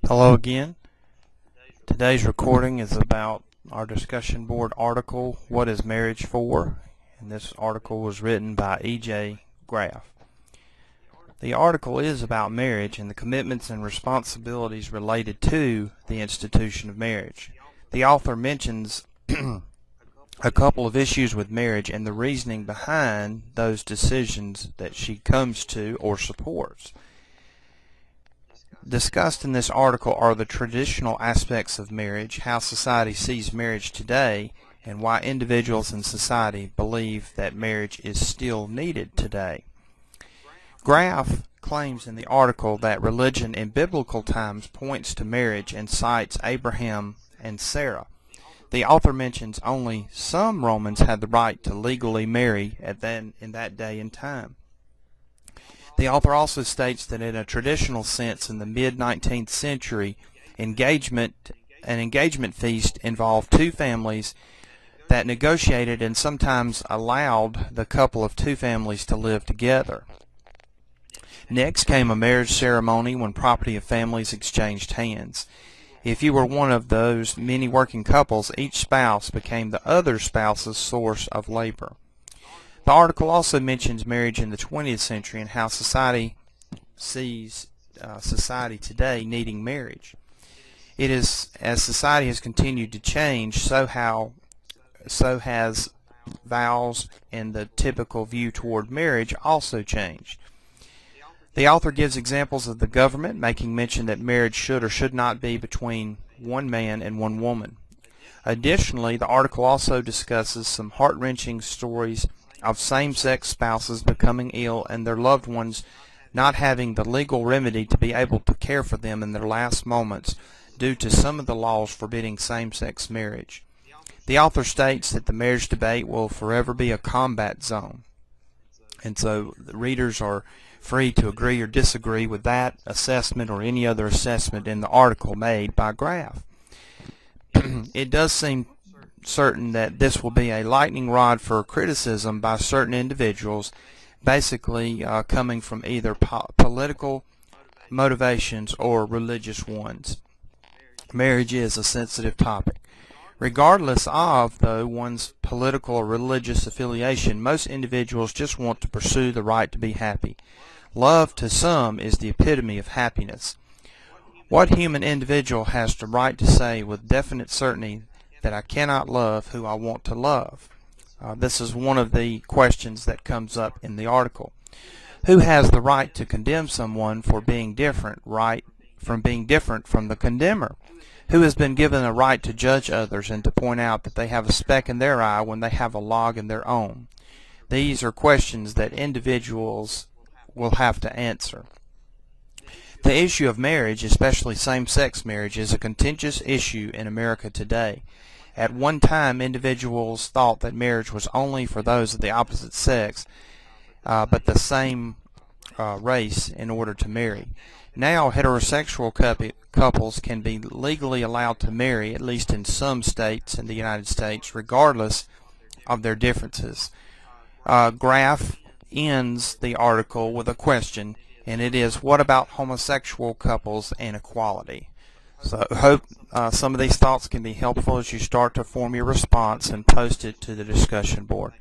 Hello again. Today's recording is about our discussion board article, What is Marriage For? And this article was written by E.J. Graff. The article is about marriage and the commitments and responsibilities related to the institution of marriage. The author mentions a couple of issues with marriage and the reasoning behind those decisions that she comes to or supports. Discussed in this article are the traditional aspects of marriage, how society sees marriage today, and why individuals in society believe that marriage is still needed today. Graff claims in the article that religion in biblical times points to marriage and cites Abraham and Sarah. The author mentions only some Romans had the right to legally marry in that day and time. The author also states that in a traditional sense in the mid-19th century, an engagement feast involved two families that negotiated and sometimes allowed the couple of two families to live together. Next came a marriage ceremony when property of families exchanged hands. If you were one of those many working couples, each spouse became the other spouse's source of labor. The article also mentions marriage in the 20th century and how society sees society today needing marriage. It is, as society has continued to change, so has vows and the typical view toward marriage also changed. The author gives examples of the government making mention that marriage should or should not be between one man and one woman. Additionally, the article also discusses some heart-wrenching stories of same-sex spouses becoming ill and their loved ones not having the legal remedy to be able to care for them in their last moments due to some of the laws forbidding same-sex marriage. The author states that the marriage debate will forever be a combat zone, and so the readers are free to agree or disagree with that assessment or any other assessment in the article made by Graff. It does seem certain that this will be a lightning rod for criticism by certain individuals, basically coming from either political motivations or religious ones. Marriage is a sensitive topic. Regardless of, though, one's political or religious affiliation, most individuals just want to pursue the right to be happy. Love to some is the epitome of happiness. What human individual has the right to say with definite certainty that I cannot love who I want to love? This is one of the questions that comes up in the article. Who has the right to condemn someone for being different, from the condemner? Who has been given a right to judge others and to point out that they have a speck in their eye when they have a log in their own? These are questions that individuals will have to answer. The issue of marriage, especially same-sex marriage, is a contentious issue in America today. At one time, individuals thought that marriage was only for those of the opposite sex, but the same race in order to marry. Now, heterosexual couples can be legally allowed to marry, at least in some states in the United States, regardless of their differences. Graff ends the article with a question, and it is, what about homosexual couples and equality? So I hope some of these thoughts can be helpful as you start to form your response and post it to the discussion board.